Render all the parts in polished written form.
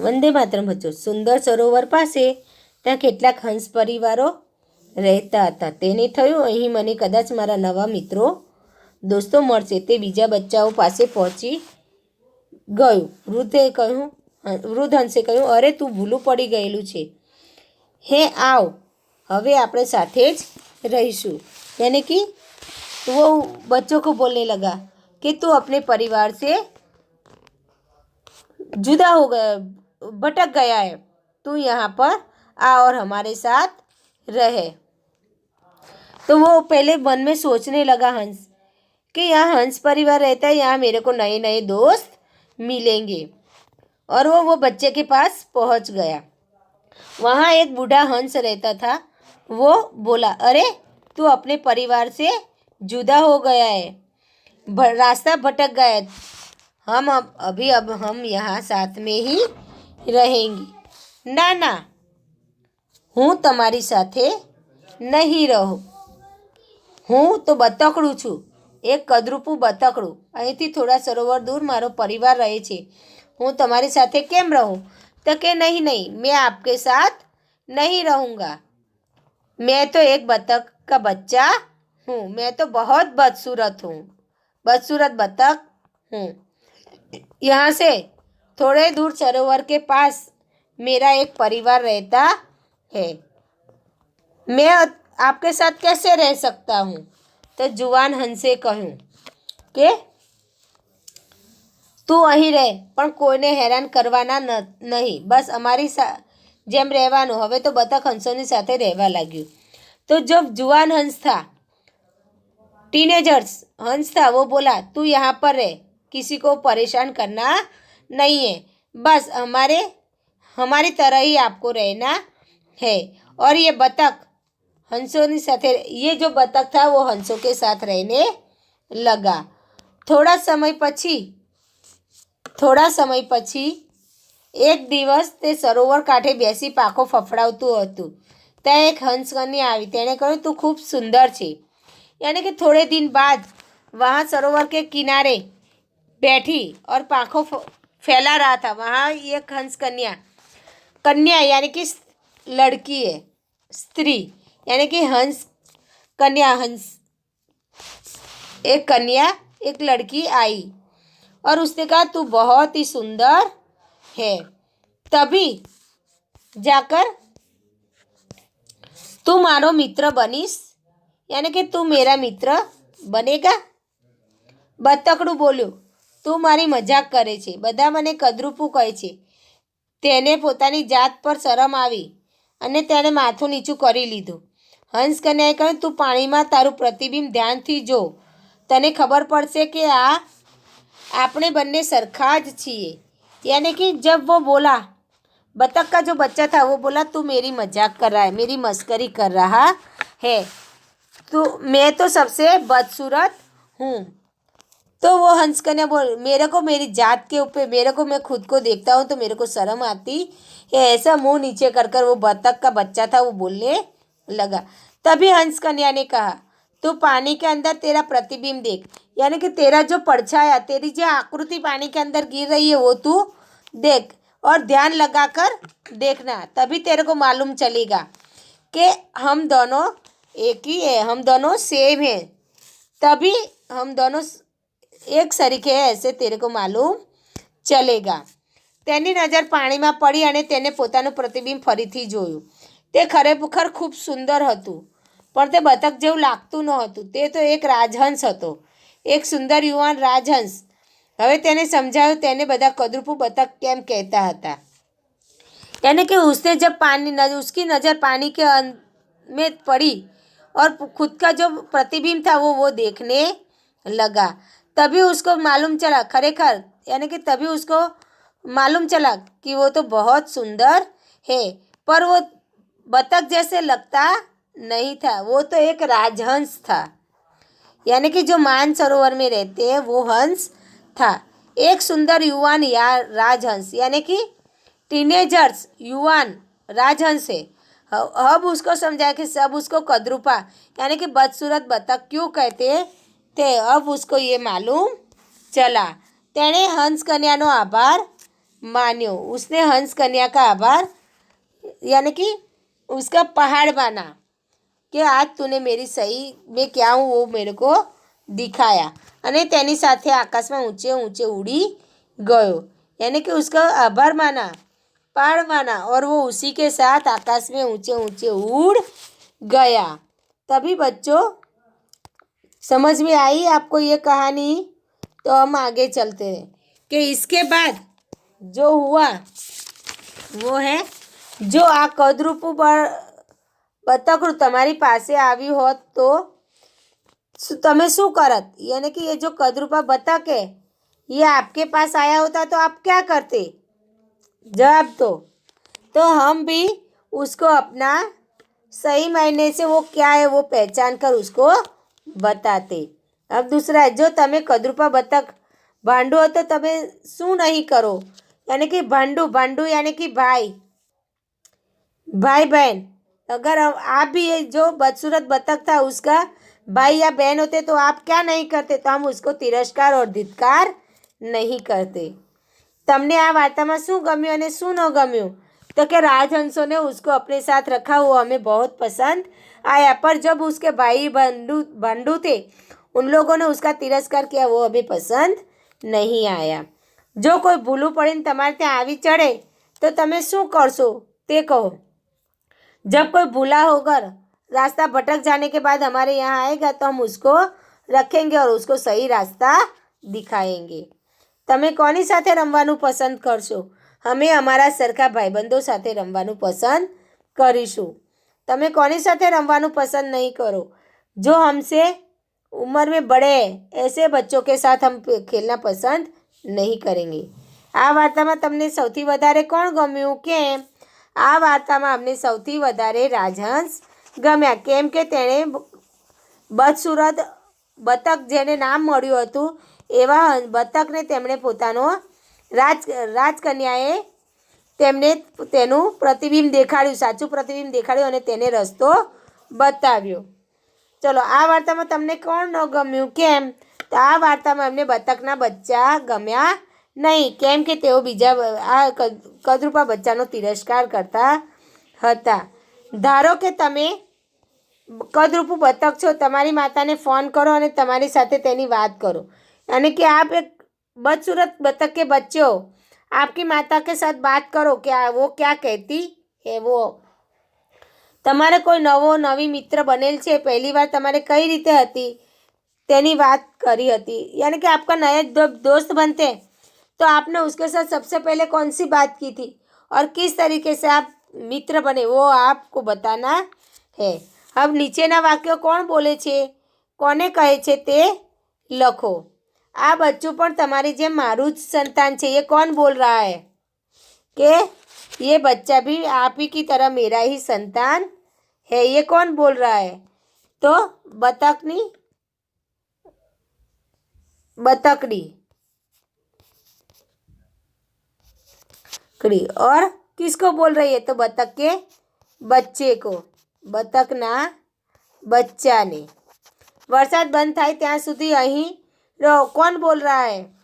વંદે માતરમ બચ્ચો. સુંદર સરોવર પાસે ત્યાં કેટલાક હંસ પરિવારો રહેતા હતા. તેને થયું, અહીં મને કદાચ મારા નવા મિત્રો દોસ્તો મળશે. તે બીજા બચ્ચાઓ પાસે પહોંચી ગયું. વૃદ્ધ હંસે કહ્યું, અરે તું ભૂલું પડી ગયેલું છે. હે આવ, હવે આપણે સાથે જ રહીશું. यानी कि वो बच्चों को बोलने लगा कि तू अपने परिवार से जुदा हो गया, भटक गया है, तू यहाँ पर आ और हमारे साथ रहे. तो वो पहले मन में सोचने लगा हंस कि यहाँ हंस परिवार रहता है, यहाँ मेरे को नए नए दोस्त मिलेंगे. और वो बच्चे के पास पहुँच गया. वहाँ एक बूढ़ा हंस रहता था. वो बोला, अरे तू अपने परिवार से जुदा हो गया है, रास्ता भटक गया है. अब हम यहाँ साथ में ही रहेंगे. ના ના, હું તમારી સાથે નહીં રહું. હું તો બતકડું છું, એક કદરૂપું બતકડું. અહીંથી થોડા સરોવર દૂર મારો પરિવાર રહે છે. હું તમારી સાથે કેમ રહું? તો કે નહીં નહીં, मैं आपके साथ नहीं रहूँगा. मैं तो एक बतख का बच्चा हूँ. मैं तो बहुत बदसूरत हूँ, बदसूरत बतख हूँ. यहाँ से थोड़े दूर सरोवर के पास मेरा एक परिवार रहता है. मैं आपके साथ कैसे रह सकता हूँ? तो जुवान हंसे કહ્યું કે તું અહીં રહે, પણ કોઈને હેરાન કરવાના નહીં, બસ અમારી જેમ રહેવાનું. હવે તો બતક હંસોની સાથે રહેવા લાગ્યું. तो जब जुआन हंस था, टीनेजर्स हंस था, वो बोला, तू यहाँ पर रह, किसी को परेशान करना नहीं है, बस हमारी तरह ही आपको रहना है. और ये बतख हंसों के साथ, ये जो बतख था वो हंसों के साथ रहने लगा. थोड़ा समय પછી એક દિવસ તે સરોવર કાંઠે બેસી પાંખો ફફડાવતું હતું. ત્યાં એક હંસ કન્યા આવી. તેણે કહ્યું, તું ખૂબ સુંદર છે. यानी कि थोड़े दिन बाद वहाँ सरोवर के किनारे बैठी और पाँखों फैला रहा था. वहाँ एक हंस कन्या यानी कि लड़की है, स्त्री, यानी कि हंस कन्या, एक कन्या, एक लड़की आई और उसने कहा, तू बहुत ही सुंदर है, तभी जाकर तू मारो मित्र बनीस, यानी कि તું મેરા મિત્ર બનેગા. બતકડું બોલ્યું, તું મારી મજાક કરે છે, બધા મને કદરૂપું કહે છે. તેને પોતાની જાત પર શરમ આવી અને તેણે માથું નીચું કરી લીધું. હંસ કન્યાએ કહ્યું, તું પાણીમાં તારું પ્રતિબિંબ ધ્યાનથી જો, તને ખબર પડશે કે આપણે બંને સરખા જ છીએ. यानी कि जब वो बोला, बतख का जो बच्चा था वो बोला, तू मेरी मजाक कर रहा है, मेरी मस्करी कर रहा है, तो मैं तो सबसे बदसूरत हूँ. तो वो हंस कन्या बोल, मेरे को मेरी जात के ऊपर, मेरे को, मैं खुद को देखता हूँ तो मेरे को शर्म आती है. ऐसा मुंह नीचे कर कर वो बतख का बच्चा था वो बोलने लगा. तभी हंस कन्या ने कहा, तू पानी के अंदर तेरा प्रतिबिंब देख, यानी कि तेरा जो परछाया, तेरी जो आकृति पानी के अंदर गिर रही है वो तू देख और ध्यान लगाकर देखना, तभी तेरे को मालूम चलेगा कि हम दोनों एक ही है, हम दोनों सेम हैं, तभी हम दोनों एक सरीखे है, ऐसे तेरे को मालूम चलेगा. તેની નજર પાણીમાં પડી અને તેને પોતાનું પ્રતિબિંબ ફરીથી જોયું. તે ખરેખર ખૂબ સુંદર હતું, પણ તે બતક જેવું લાગતું નહોતું. તે તો એક રાજહંસ હતો, એક સુંદર યુવાન રાજહંસ. હવે તેને સમજાયું તેને બધા કદરૂપું બતક કેમ કહેતા હતા. यानी कि उसने जब उसकी नज़र पानी के में पड़ी और खुद का जो प्रतिबिंब था वो देखने लगा, तभी उसको मालूम चला, खरेखर यानी कि तभी उसको मालूम चला कि वो तो बहुत सुंदर है, पर वो बतख जैसे लगता नहीं था, वो तो एक राजहंस था. यानी कि जो मानसरोवर में रहते हैं वो हंस था, एक सुंदर युवान या राजहंस, यानी कि टीनेजर्स युवान राजहंस है. अब उसको समझा कि सब उसको कदरूपा यानी कि बदसूरत बतख क्यों कहते थे. अब उसको ये मालूम चला. તેણે હંસ કન્યાનો આભાર मान्यो। उसने हंस कन्या का आभार यानी कि उसका पहाड़ माना કે આજ તूने मेरी सही में क्या हूँ वो मेरे को दिखाया અને તેની સાથે આકાશમાં ઊંચે ऊंचे उड़ी गयो। यानी कि उसका आभार माना, पहाड़ माना और वो उसी के साथ आकाश में ऊंचे ऊंचे उड़ गया। तभी बच्चों समझ में आई आपको ये कहानी? तो हम आगे चलते हैं कि इसके बाद जो हुआ वो है જો આ કદરૂપું બતકડું તમારી પાસે આવ્યું હોત તો તમે શું કરત? यानी कि ये जो कदरूपा बतख है ये आपके पास आया होता तो आप क्या करते? जवाब तो हम भी उसको अपना सही मायने से वो क्या है वो पहचान कर उसको बताते। अब दूसरा है जो તમે કદરૂપા બતક ભાંડો હતો તમે શું નહીં કરો? यानी कि भांडू भांडू यानी कि भाई भाई बहन। अगर आप भी ये जो बदसूरत बतख था उसका भाई या बहन होते तो आप क्या नहीं करते? तो हम उसको तिरस्कार और धिक्कार नहीं करते। તમને આ વાર્તામાં શું ગમ્યું અને શું ન ગમ્યું? तो कि राजहंसों ने उसको अपने साथ रखा वो हमें बहुत पसंद आया, पर जब उसके भाई बंधु थे उन लोगों ने उसका तिरस्कार किया वो हमें पसंद नहीं आया। जो कोई ભૂલું પડીને તમારે ત્યાં આવી ચડે તો તમે શું કરશો તે કહો। जब कोई भूला होकर रास्ता भटक जाने के बाद हमारे यहाँ आएगा तो हम उसको रखेंगे और उसको सही रास्ता दिखाएंगे। તમે કોની સાથે રમવાનું પસંદ કરશો? અમે અમારા સરખા ભાઈબંધો સાથે રમવાનું પસંદ કરીશું। તમે કોની સાથે રમવાનું પસંદ નહીં કરો? जो हमसे उम्र में बड़े ऐसे बच्चों के साथ हम खेलना पसंद नहीं करेंगे। આ વાર્તામાં તમને સૌથી વધારે કોણ ગમ્યું? કેમ? આ વાર્તામાં અમને સૌથી વધારે રાજહંસ ગમ્યા કેમ કે તેણે બદસુરત બતક જેને નામ મળ્યું હતું એવા બતકને તેમણે પોતાનો રાજકન્યાએ તેમને તેનું પ્રતિબિંબ દેખાડ્યું, સાચું પ્રતિબિંબ દેખાડ્યું અને તેને રસ્તો બતાવ્યો। ચલો આ વાર્તામાં તમને કોણ ન ગમ્યું? કેમ? તો આ વાર્તામાં અમને બતકના બચ્ચા ગમ્યા નહીં કેમ કે તેઓ બીજા આ કદરૂપા બચ્ચાનો તિરસ્કાર કરતા હતા। ધારો કે તમે કદરૂપું બતક છો, તમારી માતાને ફોન કરો અને તમારી સાથે તેની વાત કરો। यानी कि आप एक बदसूरत बतख के बच्चे हो, आपकी माता के साथ बात करो क्या वो क्या कहती है वो। તમારે કોઈ નવો નવી મિત્ર બનેલ છે, પહેલી વાર તમારે કઈ રીતે હતી તેની વાત કરી હતી। यानी कि आपका नया दोस्त बनते हैं तो आपने उसके साथ सबसे पहले कौन सी बात की थी और किस तरीके से आप मित्र बने वो आपको बताना है। अब નીચેના વાક્યો કોણ બોલે છે, કોને કહે છે તે લખો। આ બચ્ચું પણ તમારી જેમ મારું જ સંતાન છે। ये कौन बोल रहा है कि ये बच्चा भी आप ही की तरह मेरा ही संतान है। ये कौन बोल रहा है? तो बतकनी बतकड़ी और किसको बोल रही है? तो बतख के बच्चे को, बतकना बच्चाने। वरसाद बंद થાય ત્યાં સુધી અહીં रहो। कौन बोल रहा है?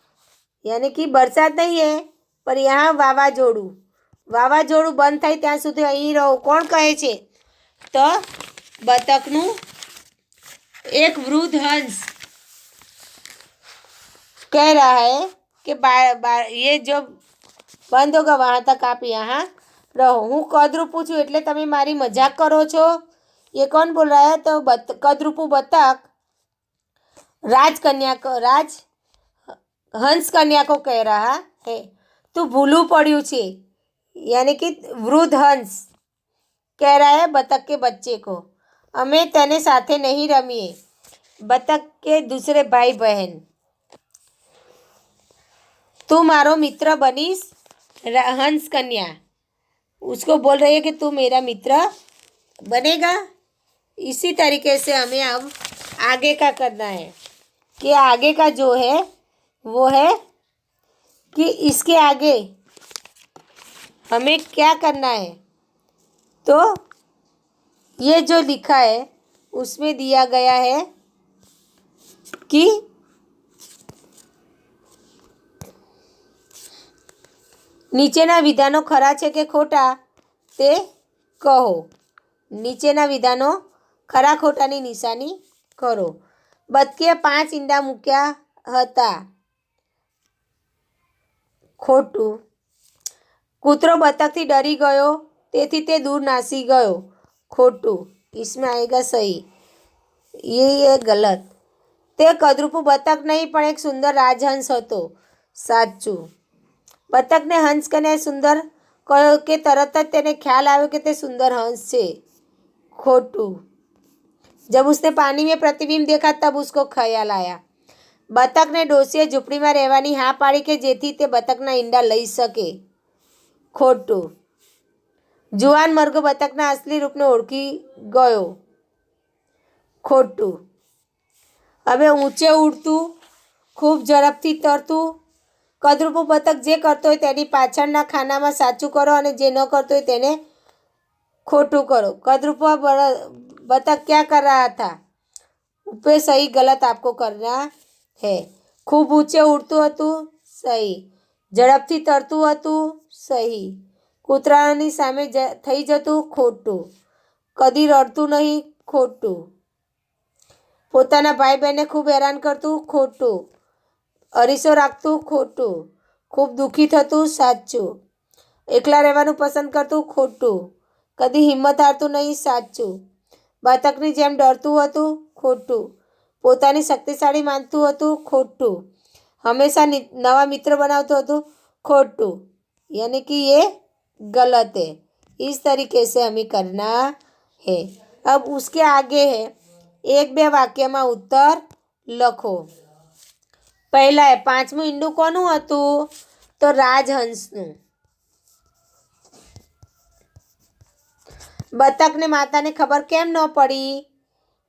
यानी कि बरसात नहीं है पर यहाँ વાવાઝોડું વાવાઝોડું બંધ થાય ત્યાં સુધી અહીં રહો। કોણ કહે છે? તો બતકનું एक वृद्ध हंस कह रहा है कि ये जो बंद होगा वहाँ तक आप यहाँ रहो। હું કદરૂપું છું એટલે તમે મારી મજાક કરો છો। ये कौन बोल रहा है? तो कदरूपू बतख हंस कन्या को कह रहा है तू भूलू पड़્યું છે। यानी कि वृद्ध हंस कह रहा है बतख के बच्चे को અમે તને સાથે નહીં રમીએ। बतख के दूसरे भाई बहन तू मारो मित्र बनीस। हंस कन्या उसको बोल रही है कि तू मेरा मित्र बनेगा। इसी तरीके से हमें अब आगे का करना है कि आगे का जो है वो है कि इसके आगे हमें क्या करना है। तो ये जो लिखा है उसमें दिया गया है कि નીચેના વિધાનો ખરા છે કે ખોટા તે કહો. નીચેના વિધાનો ખરા ખોટાની નિશાની કરો. બતકીએ 5 ઈંડા મૂક્યા હતા. ખોટું. કૂતરો બતકથી ડરી ગયો તેથી તે દૂર નાસી ગયો. ખોટું. इसमें आएगा सही. ये गलत. તે કદરૂપું બતક નહીં પણ એક સુંદર રાજહંસ હતો. સાચું. બતકને હંસ કને સુંદર કહ્યો કે તરત જ તેને ખ્યાલ આવ્યો કે તે સુંદર હંસ છે. खोटू. जब उसने पानी में प्रतिबिंब देखा तब उसको ख्याल आया. बतक ने डोसीए झूंपड़ी में रहवानी हाँ पाड़ी के जेथी ते बतकना ईंडा लई सके. खोटू. जुआन मरघो बतकना असली रूपने ओळखी गयो. खोटू. હવે ઊંચે ઉડતું, ખૂબ ઝડપથી તરતું, કદરૂપું બતક જે કરતો હોય તેની પાછળના ખાનામાં સાચું કરો અને જે ન કરતો હોય તેને खोटू करो. कदरूपा बतख क्या कर रहा था? ऊपर सही गलत आपको करना है. खूब ऊंचे उड़तू हतुं. सही. झड़पथी तरतू हतुं. सही. कूतरानी सामे थई जतुं. खोटું. कदी रड़तू नहीं. खोटું. पोताना भाई बहने खूब हैरान करतुं. खोटું. अरीसो राखतुं. खोटું. खूब दुखी थतुं. साचું. एकला રહેવાનું પસંદ કરતું. खोटું. कदी हिम्मत हारतुं नहीं. साचું. बतकनी जेम डरतुं हतुं. खोटું. पोतानी शक्तिशाળી मानतुं हतुं. खोटું. हमेशा नवा मित्र बनावतुं हतुं. खोटું. यानी कि ये गलत है. इस तरीके से हमें करना है. अब उसके आगे है 1-2 वाक्यमां उत्तर लखो. पहला है 5मुं ईंडું कोનું હતું? तो राजहंसનું. બતકને માતાને ખબર કેમ ન પડી?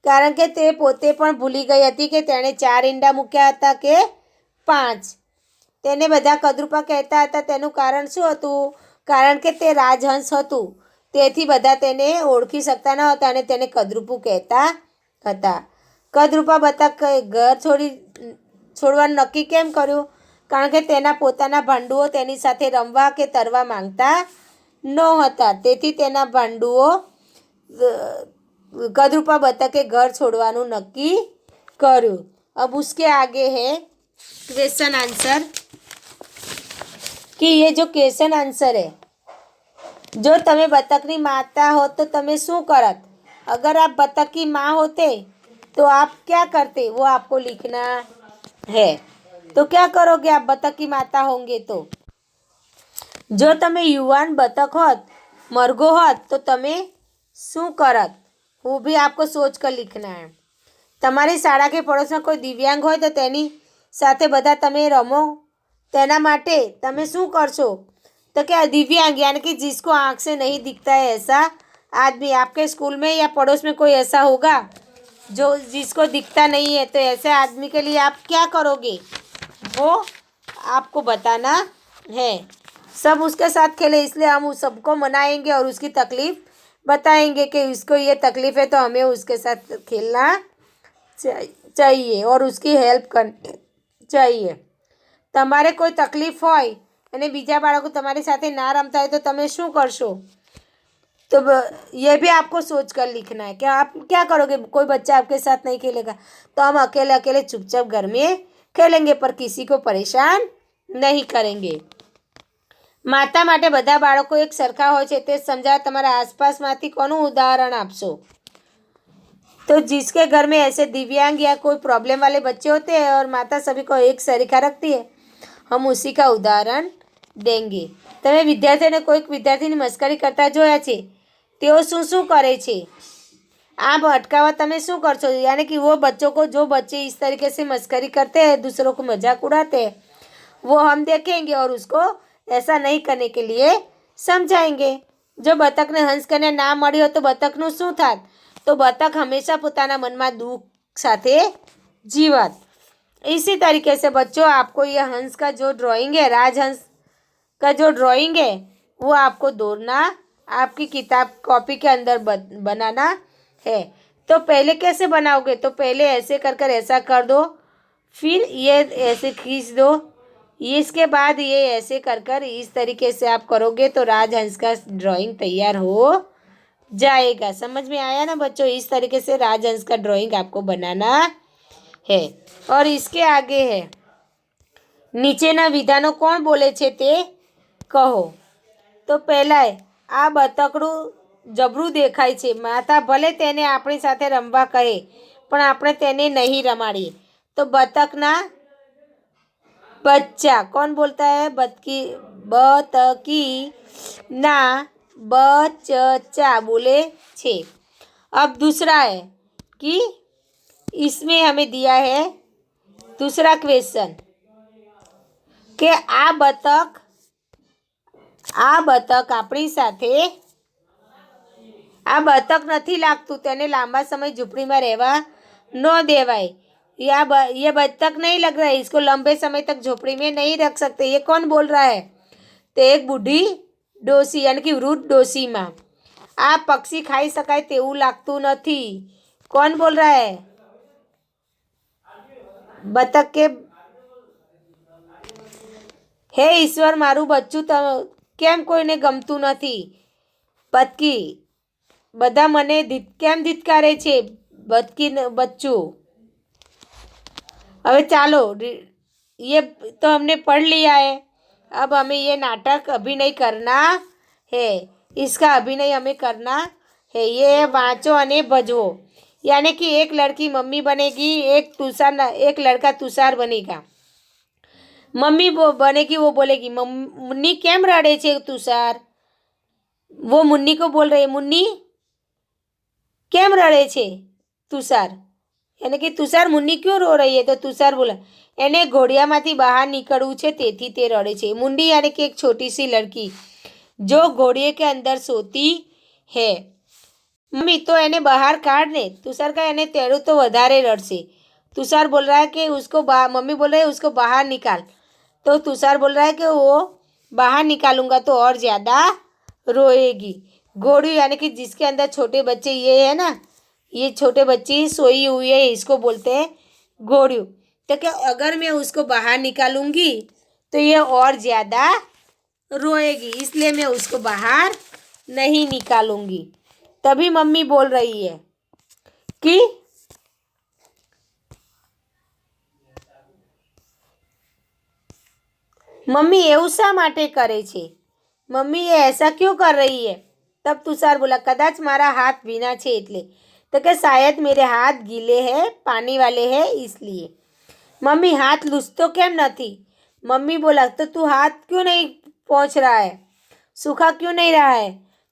કારણ કે તે પોતે પણ ભૂલી ગઈ હતી કે તેણે 4 ઈંડા મૂક્યા હતા કે 5. તેને બધા કદરૂપા કહેતા હતા. તેનું કારણ શું હતું? કારણ કે તે રાજહંસ હતું. તેથી બધા તેને ઓળખી શકતા ન હતા અને તેને કદરૂપું કહેતા હતા. કદરૂપા બતક ઘર છોડવાનું નક્કી કેમ કર્યું? કારણ કે તેના પોતાના ભાંડુઓ તેની સાથે રમવા કે તરવા માંગતા નહોતા. તેથી તેના ભાંડુઓ कदरूपा बतके घर छोड़वानुं नक्की कर्युं. अब उसके आगे है क्वेश्चन आंसर कि ये जो क्वेश्चन आंसर है, जो तमे बतकनी माता हो तो तमे शू करत? अगर आप बतक की माँ होते तो आप क्या करते? वो आपको लिखना है. तो क्या करोगे आप बतक की माता होंगे तो? जो तमे युवान बतक होत, मरघो होत तो तमे शू करत? वो भी आपको सोच कर लिखना है. તમારી શાળા કે પડોશમાં કોઈ દિવ્યાંગ હોય તો તેની સાથે બધા તમે રમો. તેના માટે તમે શું કરશો? तो क्या दिव्यांग यानी कि जिसको आँख से नहीं दिखता है ऐसा आदमी आपके स्कूल में या पड़ोस में कोई ऐसा होगा जो जिसको दिखता नहीं है, तो ऐसे आदमी के लिए आप क्या करोगे वो आपको बताना है. सब उसके साथ खेले इसलिए हम उस सबको मनाएंगे और उसकी तकलीफ़ बताएंगे कि उसको ये तकलीफ़ है तो हमें उसके साथ खेलना चाहिए और उसकी हेल्प करनी चाहिए. તમારે કોઈ તકલીફ હોય અને બીજા બાળકો તમારી સાથે ના રમતા હોય तो તમે શું કરશો? तो ये भी आपको सोच कर लिखना है कि आप क्या करोगे. कोई बच्चा आपके साथ नहीं खेलेगा तो हम अकेले अकेले चुपचाप घर में खेलेंगे पर किसी को परेशान नहीं करेंगे. माता માટે બધા બાળકો એક સરખા હોય છે તે સમજાવવા તમારા આસપાસમાંથી કોનું ઉદાહરણ આપશો? तो जिसके घर में ऐसे दिव्यांग या कोई प्रॉब्लम वाले बच्चे होते हैं और माता सभी को एक सरीखा रखती है, हम उसी का उदाहरण देंगे. તમે વિદ્યાર્થીઓને કોઈક વિદ્યાર્થીની મસ્કરી કરતા જોયા છે, તેઓ શું શું કરે છે? आप अटकावा तमें शू करशो? यानी कि वो बच्चों को, जो बच्चे इस तरीके से मस्करी करते हैं, दूसरों को मजाक उड़ाते हैं, वो हम देखेंगे और उसको ऐसा नहीं करने के लिए समझाएंगे. जो बतक ने हंस कने ना मळी हो तो बतकનું શું થાત? तो बतक हमेशा પોતાના મનમાં दुख साथे जीवत. इसी तरीके से बच्चों आपको यह हंस का जो ड्राइंग है, राजहंस का जो ड्राइंग है, वो आपको दौड़ना आपकी किताब कॉपी के अंदर बनाना है. तो पहले कैसे बनाओगे? तो पहले ऐसे कर कर ऐसा कर दो, फिर ये ऐसे खींच दो, इसके बाद ये ऐसे कर कर इस तरीके से आप करोगे तो राजहंस का ड्राइंग तैयार हो जाएगा। समझ में आया ना बच्चों? इस तरीके से राजहंस का ड्राइंग आपको बनाना है। और इसके आगे है, નીચેના વિધાનો કોણ બોલે છે તે કહો। તો પહેલાં આ બતકડું જબરું દેખાય છે, માતા ભલે તેને આપણી સાથે રમવા કહે પણ આપણે તેને નહીં રમાડીએ। તો બતકના बच्चा, कौन बोलता है? बतकी ना बच्चा बोले छे। अब दूसरा है कि इसमें हमें दिया है दूसरा क्वेश्चन કે આ બતક આપણી સાથે, આ બતક નથી લાગતું, તેને લાંબા સમય ઝૂંપડીમાં રહેવા ન દેવાય। ये बत्तख नहीं लग रहा है, इसको लंबे समय तक झोपड़ी में नहीं रख सकते। ये कौन बोल रहा है? तो एक बूढ़ी डोसी यानी कि वृद्ध डोसी माँ। आ पक्षी खाई शकाय तेवुं लागतुं नथी। कौन बोल रहा है? बतख के हे ईश्वर, मारू बच्चू केम कोईने गमतुं नथी। बतकी बधा मने केम धिक्कारे छे। बतकी बच्चू। अबे चलो, ये तो हमने पढ़ लिया है। अब हमें ये नाटक अभिनय करना है, इसका अभिनय हमें करना है। ये वाँचो अने भजवो। यानी कि एक लड़की मम्मी बनेगी, एक लड़का तुषार बनेगा। मम्मी वो बनेगी, वो बोलेगी मुन्नी केम रड़े छे तुषार। वो मुन्नी को बोल रही है, मुन्नी केम रड़े छे तुषार। यानी कि तुषार मुन्नी क्यों रो रही है? तो तुषार बोला એને ઘોડિયામાંથી બહાર નીકળવું છે તેથી તે રડે છે। मुंडी यानी कि एक छोटी सी लड़की जो घोड़े के अंदर सोती है। मम्मी तो એને બહાર કાઢ ને। तुषार का એને તેડું તો વધારે રડશે। तुषार बोल रहा है कि उसको मम्मी बोल रही है उसको बाहर निकाल। तो तुषार बोल रहा है कि वो बाहर निकालूंगा तो और ज़्यादा रोएगी। घोड़ी यानी कि जिसके अंदर छोटे बच्चे ये है ना, ये छोटे बच्ची सोई हुई है, इसको बोलते हैं घोड़ियों। तो क्या अगर मैं उसको बाहर निकालूंगी तो ये और ज़्यादा रोएगी, इसलिए मैं उसको बाहर नहीं निकालूंगी। तभी मम्मी बोल रही है कि मम्मी એવું શા માટે કરે છે? मम्मी ये ऐसा क्यों कर रही है? तब तुषार बोला कदाच मारा हाथ भीना छे એટલે। तो क्या शायद मेरे हाथ गीले हैं, पानी वाले हैं इसलिए। मम्मी हाथ लूछतो केम नहीं? मम्मी बोला तो तू हाथ क्यों नहीं पहुँच रहा है, सूखा क्यों नहीं रहा है?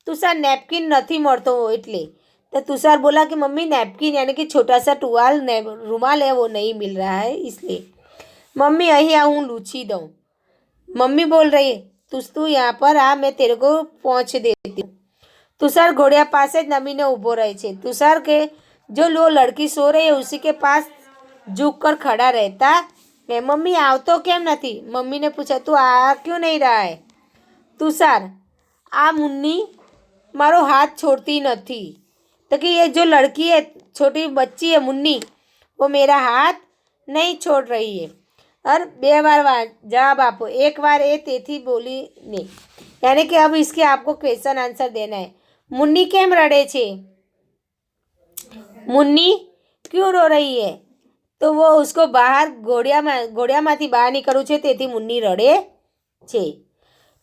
तुषार नैपकिन नहीं मळतो એટલે। तो तुषार बोला कि मम्मी नैपकिन यानी कि छोटा सा टुवाल रुमाल है वो नहीं मिल रहा है इसलिए। मम्मी अहीं हूँ लूछी दूँ। मम्मी बोल रही है तू यहाँ पर आ, मैं तेरे को पहुँच देती हूँ। तुषार घोड़िया पास नमीने ऊभो रहे छे। तुषार के जो लो लड़की सो रही है उसी के पास झुक कर खड़ा रहता है। मम्मी आव तो केम नहीं? मम्मी ने पूछा तू आ क्यों नहीं रहा है? तुषार आ मुन्नी मारो हाथ छोड़ती नहीं। तो कि ये जो लड़की है, छोटी बच्ची है मुन्नी, वो मेरा हाथ नहीं छोड़ रही है। और 2 बार जवाब आपो। एक बार ये तेथी बोली नहीं, यानी कि अब इसके आपको क्वेश्चन आंसर देना है। मुन्नी केम रड़े छे? मुन्नी क्यों रो रही है? तो वो उसको बाहर घोड़ियामांथी बहार निकळવું છે તેથી मुन्नी रड़े छे।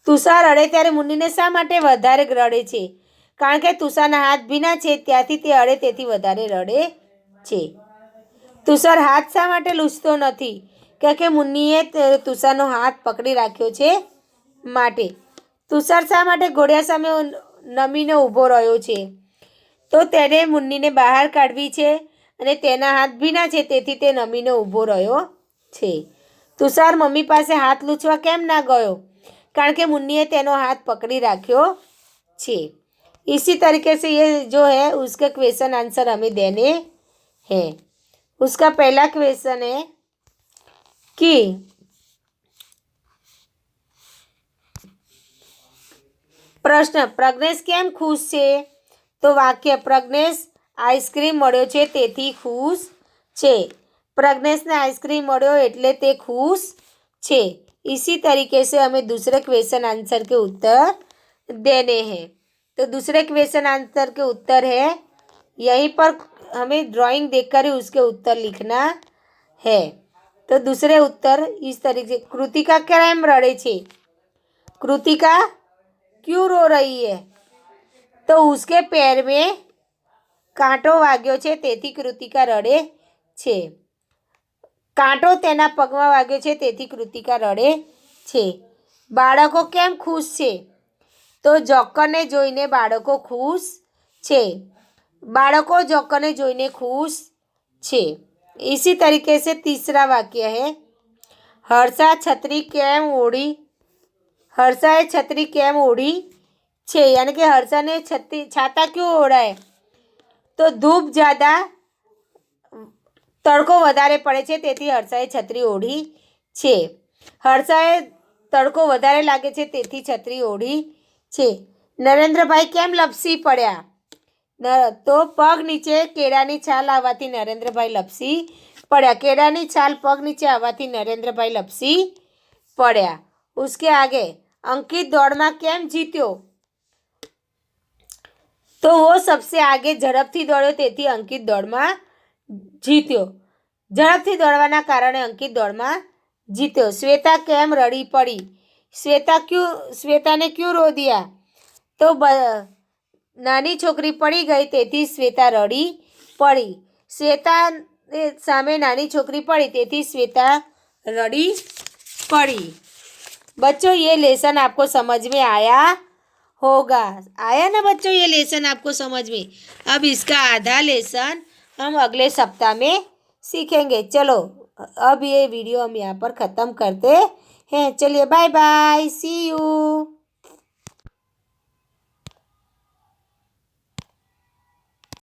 तुषार रड़े त्यारे मुन्नीने शा माटे वधारे रड़े छे? कारण के तुषारना हाथ भीना छे त्यारथी ते अड़े तेथी वधारे रड़े छे। तुषार हाथ शा माटे लूछतो नथी? કે મુન્નીએ તુષારનો હાથ પકડી રાખ્યો છે માટે। તુષાર શા માટે ઘોડિયા સામે નમીને ઊભો રહ્યો છે? તો તેને મુન્નીને બહાર કાઢવી છે અને તેના હાથ ભીના છે તેથી તે નમીને ઊભો રહ્યો છે। તુષાર મમ્મી પાસે હાથ લૂછવા કેમ ના ગયો? કારણ કે મુન્નીએ તેનો હાથ પકડી રાખ્યો છે। इसी तरीके से ये जो है उसके क्वेश्चन आंसर हमें देने हैं। उसका पहला क्वेश्चन है कि प्रश्न प्रज्ञेश केम खुश छे? तो वाक्य प्रज्ञेश आइसक्रीम मळ्यो छे तेथी खुश छे। प्रज्ञेशने आइसक्रीम मळ्यो एटले ते खुश छे। इसी तरीके से हमें दूसरे क्वेश्चन आंसर के उत्तर देने हैं। तो दूसरे क्वेश्चन आंसर के उत्तर है, यहीं पर हमें ड्राइंग देखकर ही उसके उत्तर लिखना है। तो दूसरे उत्तर इस तरीके से, कृतिका केम रड़े छे? कृतिका क्यों रो रही है? तो उसके पैर में कांटो वाग्यो छे तेथी कृतिका रड़े छे। कांटो तेना पगमां वाग्यो छे तेथी कृतिका रड़े छे। बाळको केम खुश छे? तो जोकरने जोईने बाळको खुश छे। बाळको जोकरने जोईने खुश छे। इसी तरीके से तीसरा वाक्य है, हर्षा छतरी केम ओढ़ी? हर्षाए छतरी केम ओढ़ी छे? यानी कि हर्षा ने छाता क्यों ओढ़ा है? तो धूप ज़्यादा तड़को वधारे पड़े छे तेथी हर्षाए छतरी ओढ़ी छे। हर्षाए तड़को वधारे लागे छे तेथी छतरी ओढ़ी छे। नरेन्द्रभाई केम लपसी पड्या? तो पग नीचे केळानी छाल आववाथी नरेन्द्रभाई लपसी पड्या। केळानी छाल पग नीचे आववाथी नरेन्द्रभाई लपसी पड्या। उसके आगे, अंकित दौड़ में केम जीत्यो? तो वो सबसे आगे झड़पथी दौड़्यो तेथी अंकित दौड़ में जीत्यो। झड़पथी दौड़वाना कारणे अंकित दौड़ में जीत्यो। श्वेता केम रड़ी पड़ी? श्वेता ने क्यों रो दिया? तो नानी छोकरी पड़ी गई तेथी श्वेता रड़ी पड़ी। श्वेता सामे नानी छोकरी पड़ी तेथी श्वेता रड़ी पड़ी। बच्चों, ये लेसन आपको समझ में आया होगा? आया ना बच्चों ये लेसन आपको समझ में? अब इसका आधा लेसन हम अगले सप्ताह में सीखेंगे। चलो अब ये वीडियो हम यहाँ पर ख़त्म करते हैं। चलिए बाय बाय, सी यू।